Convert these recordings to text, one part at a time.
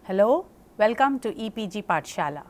Hello, welcome to EPG Pathshala.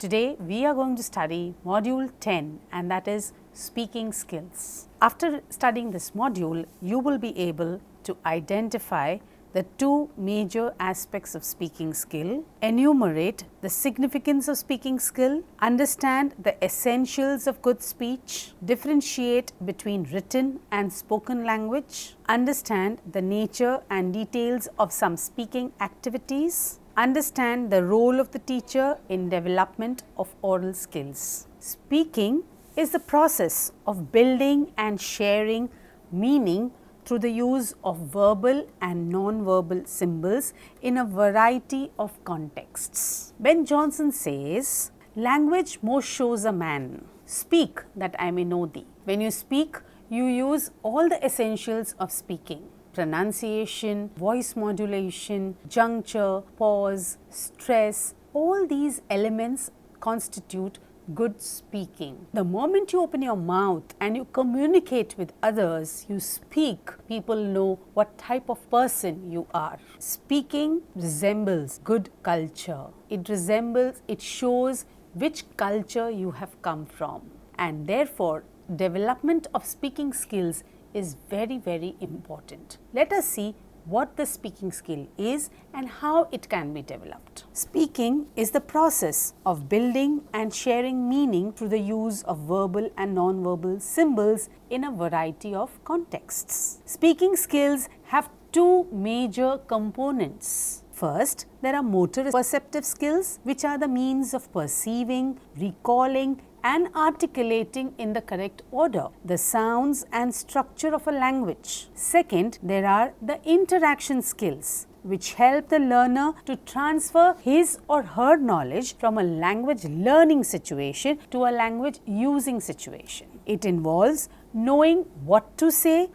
Today we are going to study module 10 and that is speaking skills. After studying this module, you will be able to identify the two major aspects of speaking skill, enumerate the significance of speaking skill, understand the essentials of good speech, differentiate between written and spoken language, understand the nature and details of some speaking activities, understand the role of the teacher in development of oral skills. Speaking is the process of building and sharing meaning through the use of verbal and non-verbal symbols in a variety of contexts. Ben Jonson says, "Language most shows a man. Speak that I may know thee." When you speak, you use all the essentials of speaking: pronunciation, voice modulation, juncture, pause, stress. All these elements constitute good speaking. The moment you open your mouth and you communicate with others, you speak, people know what type of person you are. Speaking resembles good culture. It shows which culture you have come from, and therefore development of speaking skills is very, very important. Let us see what the speaking skill is and how it can be developed. Speaking is the process of building and sharing meaning through the use of verbal and non-verbal symbols in a variety of contexts. Speaking skills have two major components. First, there are motor perceptive skills, which are the means of perceiving, recalling, and articulating in the correct order the sounds and structure of a language. Second, there are the interaction skills, which help the learner to transfer his or her knowledge from a language learning situation to a language using situation. It involves knowing what to say,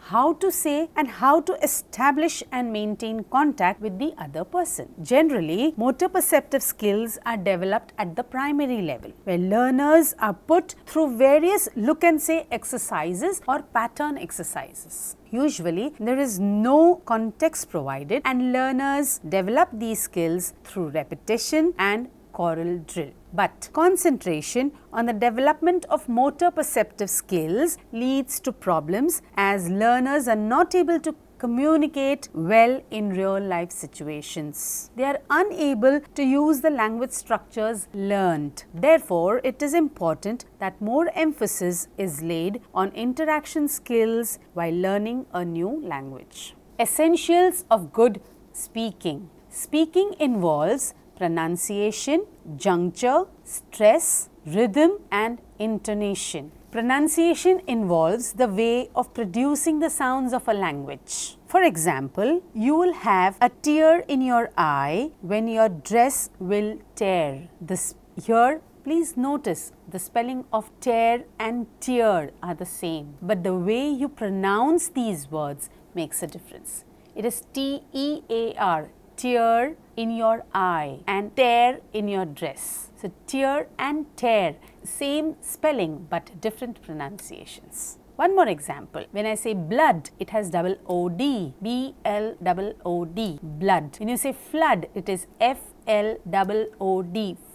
and how to establish and maintain contact with the other person. Generally, motor perceptive skills are developed at the primary level, where learners are put through various look and say exercises or pattern exercises. Usually, there is no context provided and learners develop these skills through repetition and choral drill. But concentration on the development of motor perceptive skills leads to problems as learners are not able to communicate well in real life situations. They are unable to use the language structures learned. Therefore, it is important that more emphasis is laid on interaction skills while learning a new language. Essentials of good speaking. Speaking involves pronunciation, juncture, stress, rhythm, and intonation. Pronunciation involves the way of producing the sounds of a language. For example, you will have a tear in your eye when your dress will tear. Here, please notice the spelling of tear and tear are the same, but the way you pronounce these words makes a difference. It is T-E-A-R, tear in your eye, and tear in your dress. So, tear and tear, same spelling but different pronunciations. One more example. When I say blood, it has double O-D, B-L-O-O-D, blood. When you say flood, it is F-L-O-O-D,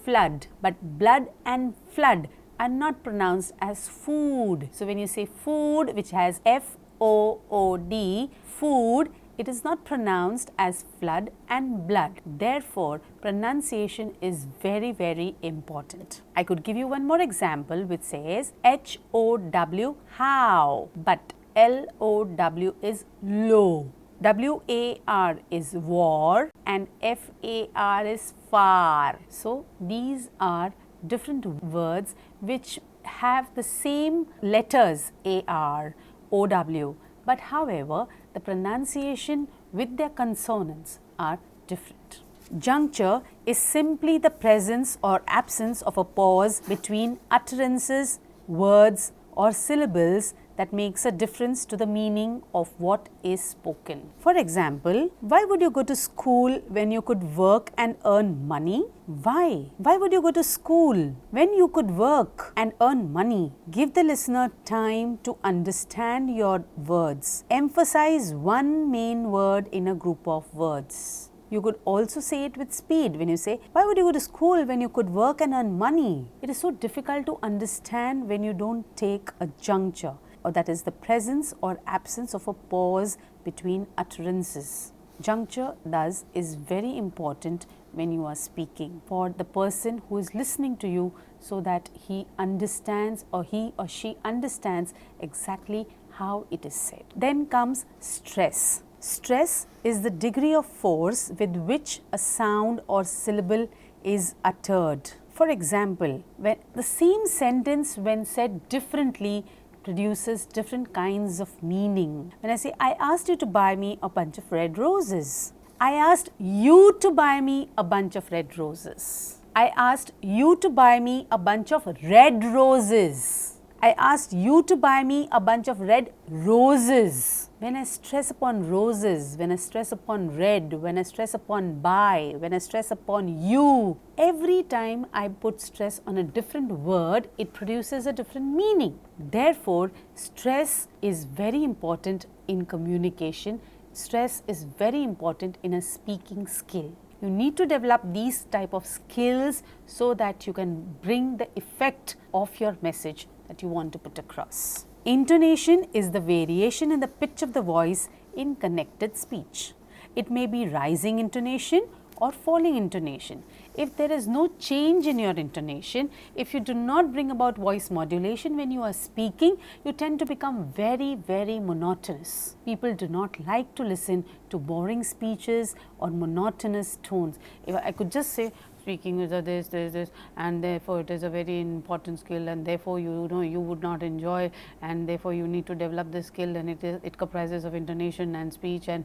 flood. But blood and flood are not pronounced as food. So, when you say food, which has F-O-O-D, food, it is not pronounced as flood and blood. Therefore, pronunciation is very, very important. I could give you one more example which says H-O-W, how, but L-O-W is low. W-A-R is war and F-A-R is far. So, these are different words which have the same letters A-R, O-W, but however, the pronunciation with their consonants are different. Juncture is simply the presence or absence of a pause between utterances, words, or syllables that makes a difference to the meaning of what is spoken. For example, why would you go to school when you could work and earn money? Why? Why would you go to school when you could work and earn money? Give the listener time to understand your words. Emphasize one main word in a group of words. You could also say it with speed when you say, why would you go to school when you could work and earn money? It is so difficult to understand when you don't take a juncture, or that is the presence or absence of a pause between utterances. Juncture thus is very important when you are speaking for the person who is listening to you, so that he understands or he or she understands exactly how it is said. Then comes stress. Stress is the degree of force with which a sound or syllable is uttered. For example, when the same sentence when said differently produces different kinds of meaning. When I say, I asked you to buy me a bunch of red roses. I asked you to buy me a bunch of red roses. I asked you to buy me a bunch of red roses. I asked you to buy me a bunch of red roses. When I stress upon roses, when I stress upon red, when I stress upon buy, when I stress upon you, every time I put stress on a different word, it produces a different meaning. Therefore, stress is very important in communication. Stress is very important in a speaking skill. You need to develop these type of skills so that you can bring the effect of your message that you want to put across. Intonation is the variation in the pitch of the voice in connected speech. It may be rising intonation or falling intonation. If there is no change in your intonation, if you do not bring about voice modulation when you are speaking, you tend to become very, very monotonous. People do not like to listen to boring speeches or monotonous tones. If I could just say, speaking is this, and therefore it is a very important skill, and therefore you know you would not enjoy, and therefore you need to develop this skill, and it comprises of intonation and speech and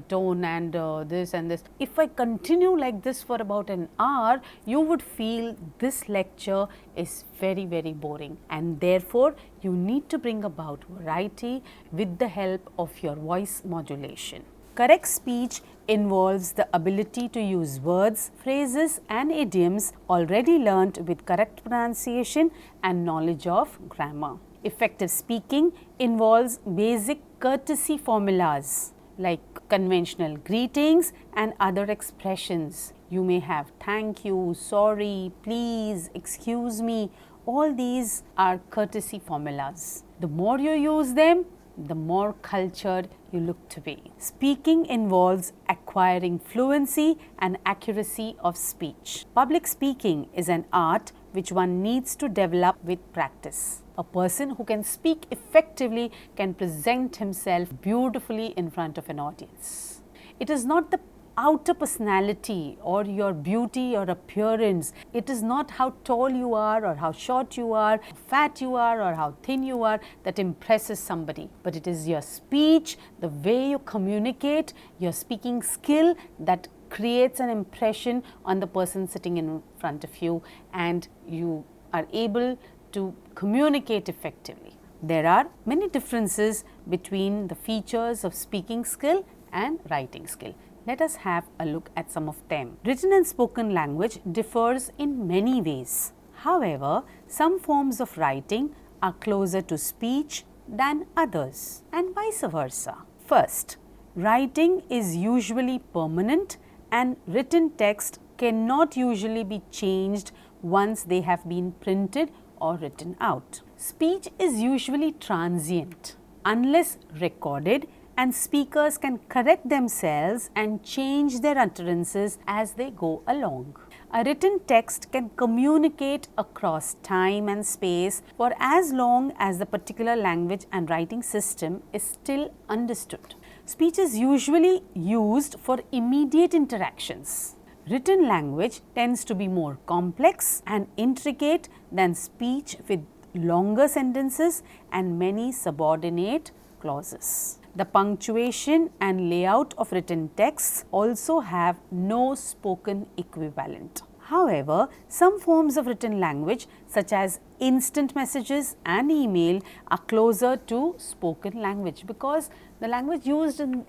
tone and this and this. If I continue like this for about an hour, you would feel this lecture is very, very boring, and therefore you need to bring about variety with the help of your voice modulation. Correct speech involves the ability to use words, phrases and idioms already learnt with correct pronunciation and knowledge of grammar. Effective speaking involves basic courtesy formulas like conventional greetings and other expressions. You may have thank you, sorry, please, excuse me. All these are courtesy formulas. The more you use them, the more cultured you look to be. Speaking involves acquiring fluency and accuracy of speech. Public speaking is an art which one needs to develop with practice. A person who can speak effectively can present himself beautifully in front of an audience. It is not the outer personality or your beauty or appearance. It is not how tall you are or how short you are, how fat you are or how thin you are that impresses somebody. But it is your speech, the way you communicate, your speaking skill that creates an impression on the person sitting in front of you, and you are able to communicate effectively. There are many differences between the features of speaking skill and writing skill. Let us have a look at some of them. Written and spoken language differs in many ways. However, some forms of writing are closer to speech than others, and vice versa. First, writing is usually permanent, and written text cannot usually be changed once they have been printed or written out. Speech is usually transient unless recorded, and speakers can correct themselves and change their utterances as they go along. A written text can communicate across time and space for as long as the particular language and writing system is still understood. Speech is usually used for immediate interactions. Written language tends to be more complex and intricate than speech with longer sentences and many subordinate clauses. The punctuation and layout of written texts also have no spoken equivalent. However, some forms of written language such as instant messages and email are closer to spoken language, because the language used in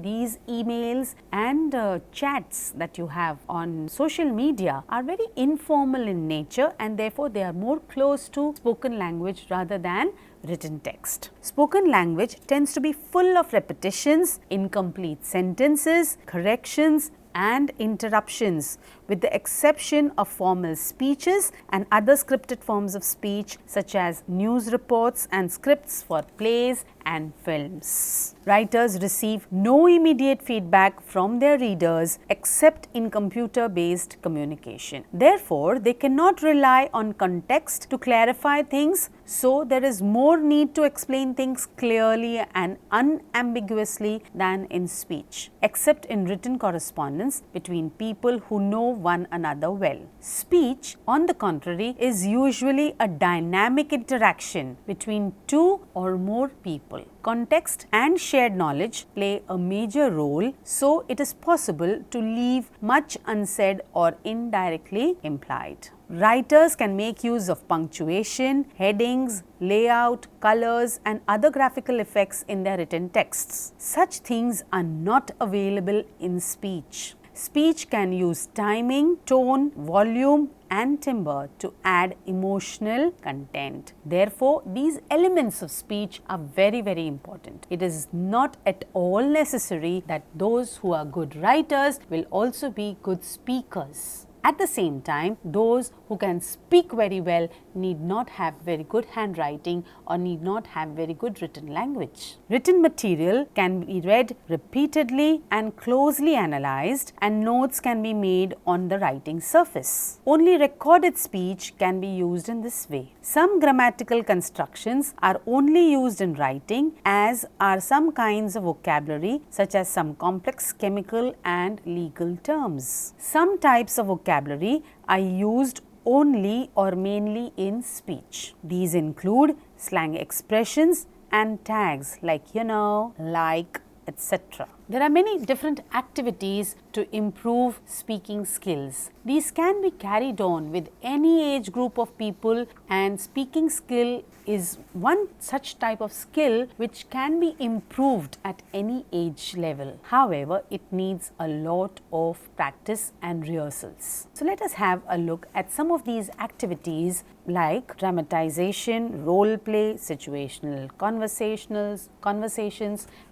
these emails and chats that you have on social media are very informal in nature, and therefore they are more close to spoken language rather than written text. Spoken language tends to be full of repetitions, incomplete sentences, corrections, and interruptions, with the exception of formal speeches and other scripted forms of speech such as news reports and scripts for plays and films. Writers receive no immediate feedback from their readers except in computer-based communication. Therefore, they cannot rely on context to clarify things, so there is more need to explain things clearly and unambiguously than in speech, except in written correspondence between people who know one another well. Speech, on the contrary, is usually a dynamic interaction between two or more people. Context and shared knowledge play a major role, so it is possible to leave much unsaid or indirectly implied. Writers can make use of punctuation, headings, layout, colors, and other graphical effects in their written texts. Such things are not available in speech. Speech can use timing, tone, volume, and timbre to add emotional content. Therefore, these elements of speech are very, very important. It is not at all necessary that those who are good writers will also be good speakers. At the same time, those who can speak very well need not have very good handwriting or need not have very good written language. Written material can be read repeatedly and closely analyzed, and notes can be made on the writing surface. Only recorded speech can be used in this way. Some grammatical constructions are only used in writing, as are some kinds of vocabulary such as some complex chemical and legal terms. Some types of vocabulary are used only or mainly in speech. These include slang expressions and tags like you know, like, etc. There are many different activities to improve speaking skills. These can be carried on with any age group of people, and speaking skill is one such type of skill which can be improved at any age level. However, it needs a lot of practice and rehearsals. So let us have a look at some of these activities like dramatization, role play, situational conversations,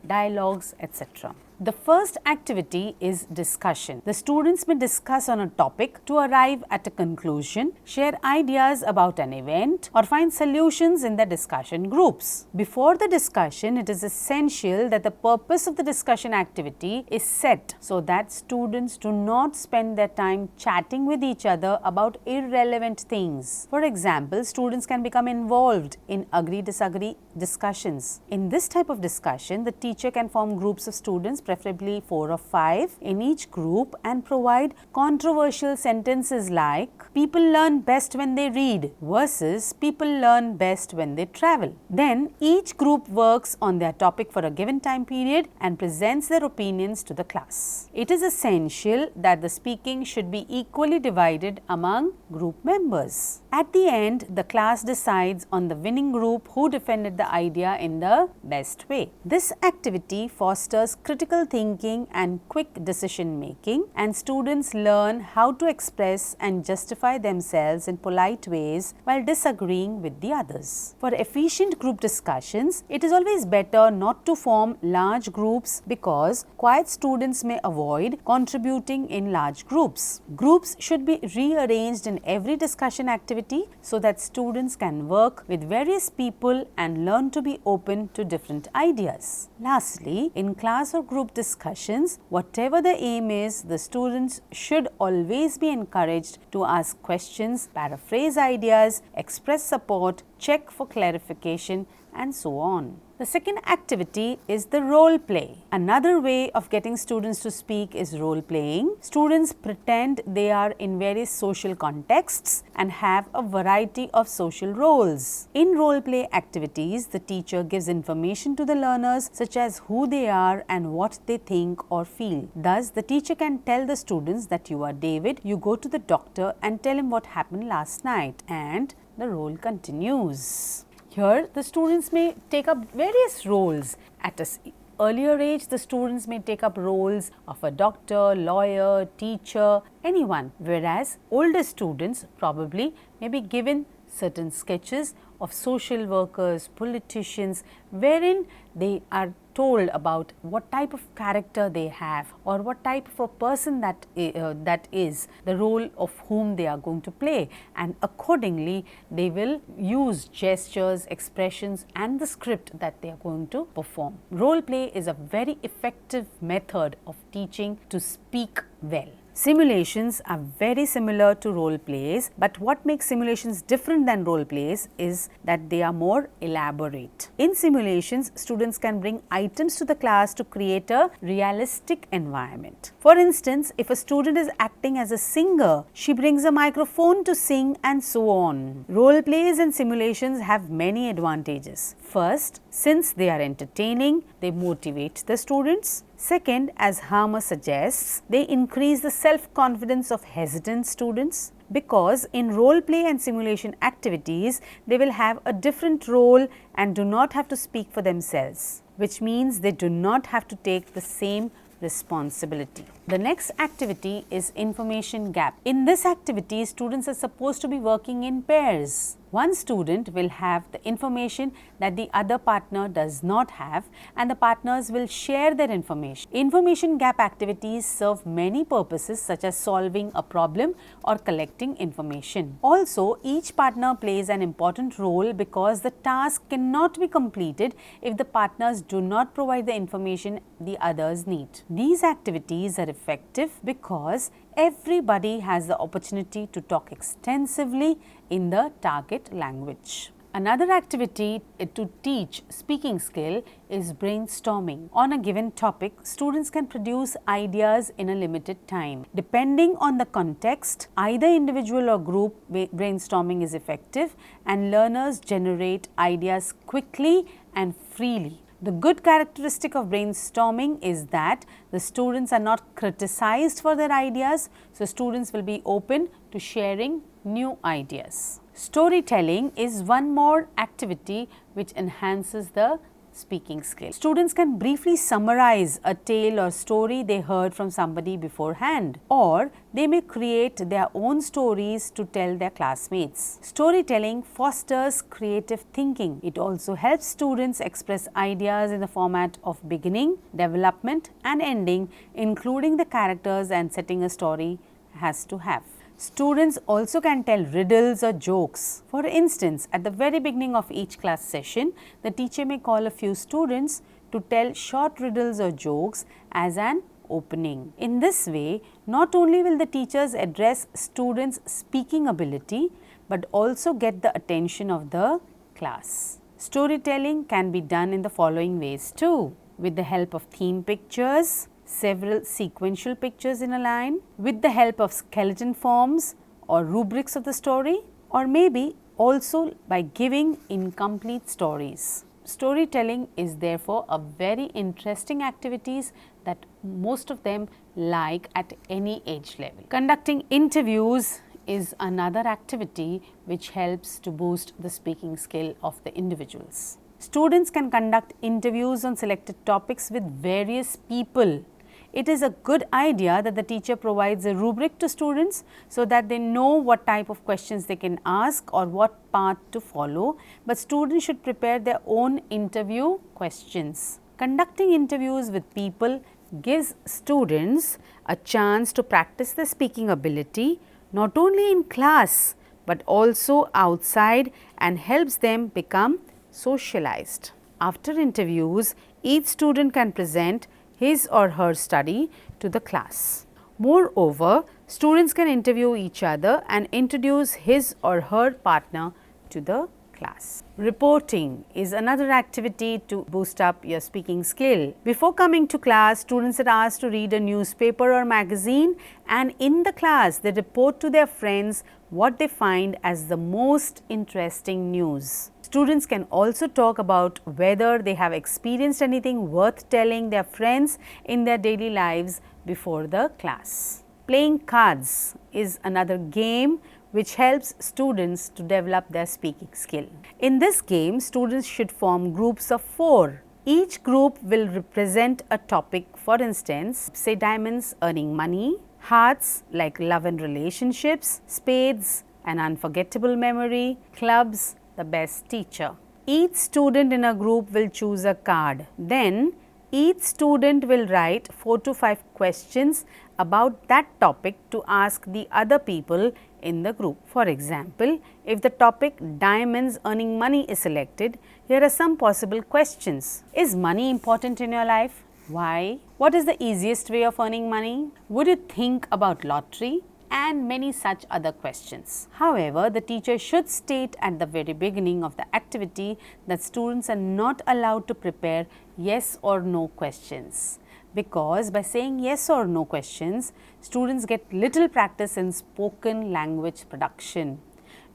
dialogues, etc. The first activity is discussion. The students may discuss on a topic to arrive at a conclusion, share ideas about an event, or find solutions in the discussion groups. Before the discussion, it is essential that the purpose of the discussion activity is set so that students do not spend their time chatting with each other about irrelevant things. For example, students can become involved in agree-disagree discussions. In this type of discussion, the teacher can form groups of students, preferably 4 or 5 in each group, and provide controversial sentences like people learn best when they read versus people learn best when they travel. Then each group works on their topic for a given time period and presents their opinions to the class. It is essential that the speaking should be equally divided among group members. At the end, the class decides on the winning group who defended the idea in the best way. This activity fosters critical thinking and quick decision making, and students learn how to express and justify themselves in polite ways while disagreeing with the others. For efficient group discussions, it is always better not to form large groups because quiet students may avoid contributing in large groups. Groups should be rearranged in every discussion activity so that students can work with various people and learn to be open to different ideas. Lastly, in class or group discussions, whatever the aim is, the students should always be encouraged to ask questions, paraphrase ideas, express support, check for clarification, and so on. The second activity is the role play. Another way of getting students to speak is role playing. Students pretend they are in various social contexts and have a variety of social roles. In role play activities, the teacher gives information to the learners such as who they are and what they think or feel. Thus, the teacher can tell the students that you are David, you go to the doctor and tell him what happened last night, and the role continues. Here, the students may take up various roles. At an earlier age, the students may take up roles of a doctor, lawyer, teacher, anyone, whereas older students probably may be given certain sketches of social workers, politicians, wherein they are told about what type of character they have or what type of a person that is the role of whom they are going to play, and accordingly they will use gestures, expressions and the script that they are going to perform. Role play is a very effective method of teaching to speak well. Simulations are very similar to role plays, but what makes simulations different than role plays is that they are more elaborate. In simulations, students can bring items to the class to create a realistic environment. For instance, if a student is acting as a singer, she brings a microphone to sing and so on. Role plays and simulations have many advantages. First, since they are entertaining, they motivate the students. Second, as Harmer suggests, they increase the self-confidence of hesitant students, because in role play and simulation activities, they will have a different role and do not have to speak for themselves, which means they do not have to take the same responsibility. The next activity is information gap. In this activity, students are supposed to be working in pairs. One student will have the information that the other partner does not have, and the partners will share their information. Information gap activities serve many purposes such as solving a problem or collecting information. Also, each partner plays an important role because the task cannot be completed if the partners do not provide the information the others need. These activities are effective because everybody has the opportunity to talk extensively in the target language. Another activity to teach speaking skill is brainstorming. On a given topic, students can produce ideas in a limited time. Depending on the context, either individual or group brainstorming is effective, and learners generate ideas quickly and freely. The good characteristic of brainstorming is that the students are not criticized for their ideas, so students will be open to sharing new ideas. Storytelling is one more activity which enhances the speaking skill. Students can briefly summarize a tale or story they heard from somebody beforehand, or they may create their own stories to tell their classmates. Storytelling fosters creative thinking. It also helps students express ideas in the format of beginning, development and ending, including the characters and setting a story has to have. Students also can tell riddles or jokes. For instance, at the very beginning of each class session, the teacher may call a few students to tell short riddles or jokes as an opening. In this way, not only will the teachers address students' speaking ability, but also get the attention of the class. Storytelling can be done in the following ways too: with the help of theme pictures, several sequential pictures in a line, with the help of skeleton forms or rubrics of the story, or maybe also by giving incomplete stories. Storytelling is therefore a very interesting activities that most of them like at any age level. Conducting interviews is another activity which helps to boost the speaking skill of the individuals. Students can conduct interviews on selected topics with various people. It is a good idea that the teacher provides a rubric to students so that they know what type of questions they can ask or what path to follow, but students should prepare their own interview questions. Conducting interviews with people gives students a chance to practice their speaking ability not only in class but also outside, and helps them become socialized. After interviews, each student can present his or her study to the class. Moreover, students can interview each other and introduce his or her partner to the class. Reporting is another activity to boost up your speaking skill. Before coming to class, students are asked to read a newspaper or magazine, and in the class they report to their friends what they find as the most interesting news. Students can also talk about whether they have experienced anything worth telling their friends in their daily lives before the class. Playing cards is another game which helps students to develop their speaking skill. In this game, students should form groups of 4. Each group will represent a topic. For instance, say diamonds earning money, hearts like love and relationships, spades an unforgettable memory, clubs, the best teacher. Each student in a group will choose a card. Then each student will write 4 to 5 questions about that topic to ask the other people in the group. For example, if the topic diamonds earning money is selected, here are some possible questions. Is money important in your life? Why? What is the easiest way of earning money? Would you think about lottery? And many such other questions. However, the teacher should state at the very beginning of the activity that students are not allowed to prepare yes or no questions, because by saying yes or no questions, students get little practice in spoken language production.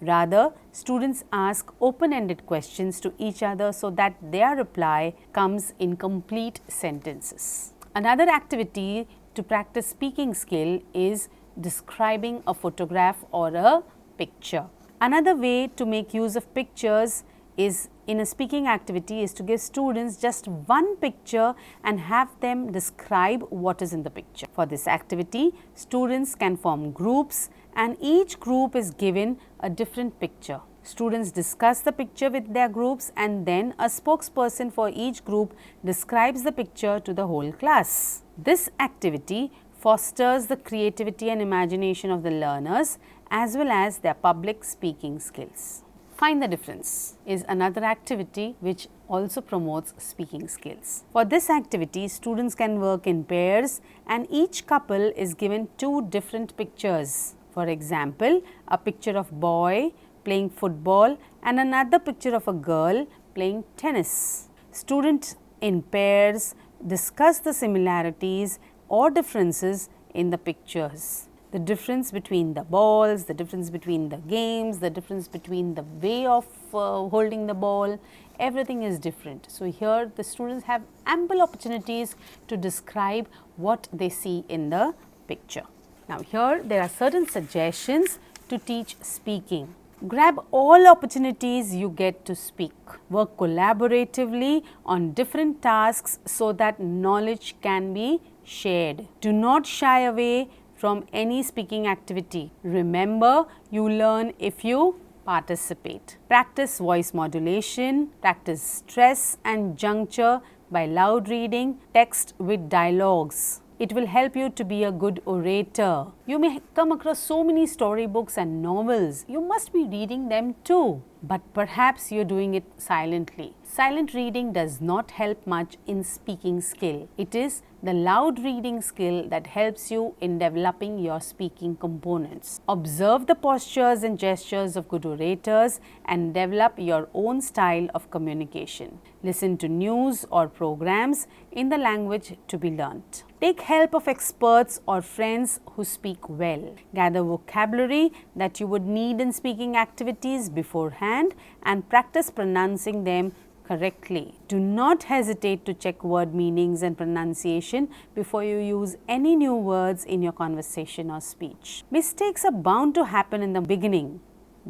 Rather, students ask open-ended questions to each other so that their reply comes in complete sentences. Another activity to practice speaking skill is describing a photograph or a picture. Another way to make use of pictures is in a speaking activity is to give students just one picture and have them describe what is in the picture. For this activity, students can form groups and each group is given a different picture. Students discuss the picture with their groups and then a spokesperson for each group describes the picture to the whole class. This activity fosters the creativity and imagination of the learners as well as their public speaking skills. Find the difference is another activity which also promotes speaking skills. For this activity, students can work in pairs and each couple is given 2 different pictures. For example, a picture of boy playing football and another picture of a girl playing tennis. Students in pairs discuss the similarities or differences in the pictures. The difference between the balls, the difference between the games, the difference between the way of holding the ball, everything is different. So, here the students have ample opportunities to describe what they see in the picture. Now, here there are certain suggestions to teach speaking. Grab all opportunities you get to speak. Work collaboratively on different tasks so that knowledge can be shared. Do not shy away from any speaking activity. Remember, you learn if you participate. Practice voice modulation, practice stress and juncture by loud reading, text with dialogues. It will help you to be a good orator. You may come across so many storybooks and novels. You must be reading them too. But perhaps you are doing it silently. Silent reading does not help much in speaking skill. It is the loud reading skill that helps you in developing your speaking components. Observe the postures and gestures of good orators and develop your own style of communication. Listen to news or programs in the language to be learnt. Take help of experts or friends who speak well. Gather vocabulary that you would need in speaking activities beforehand and practice pronouncing them correctly. Do not hesitate to check word meanings and pronunciation before you use any new words in your conversation or speech. Mistakes are bound to happen in the beginning.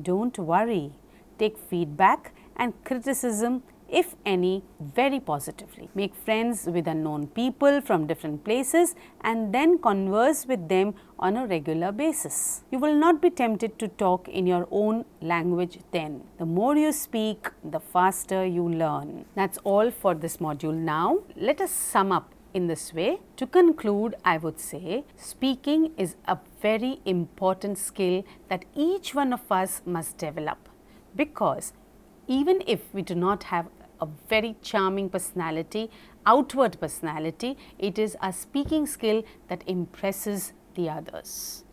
Don't worry. Take feedback and criticism, if any, very positively. Make friends with unknown people from different places and then converse with them on a regular basis. You will not be tempted to talk in your own language then. The more you speak, the faster you learn. That's all for this module now. Let us sum up in this way. To conclude, I would say speaking is a very important skill that each one of us must develop, because even if we do not have a very charming personality, outward personality, it is a speaking skill that impresses the others,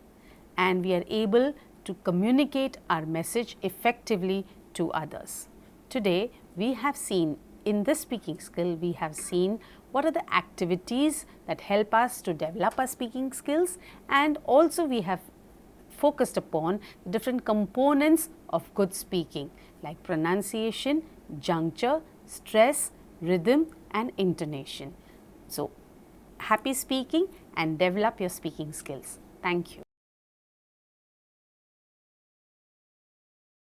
and we are able to communicate our message effectively to others. Today, we have seen in this speaking skill, we have seen what are the activities that help us to develop our speaking skills, and also we have focused upon different components of good speaking like pronunciation, juncture, stress, rhythm and intonation. So, happy speaking and develop your speaking skills. Thank you.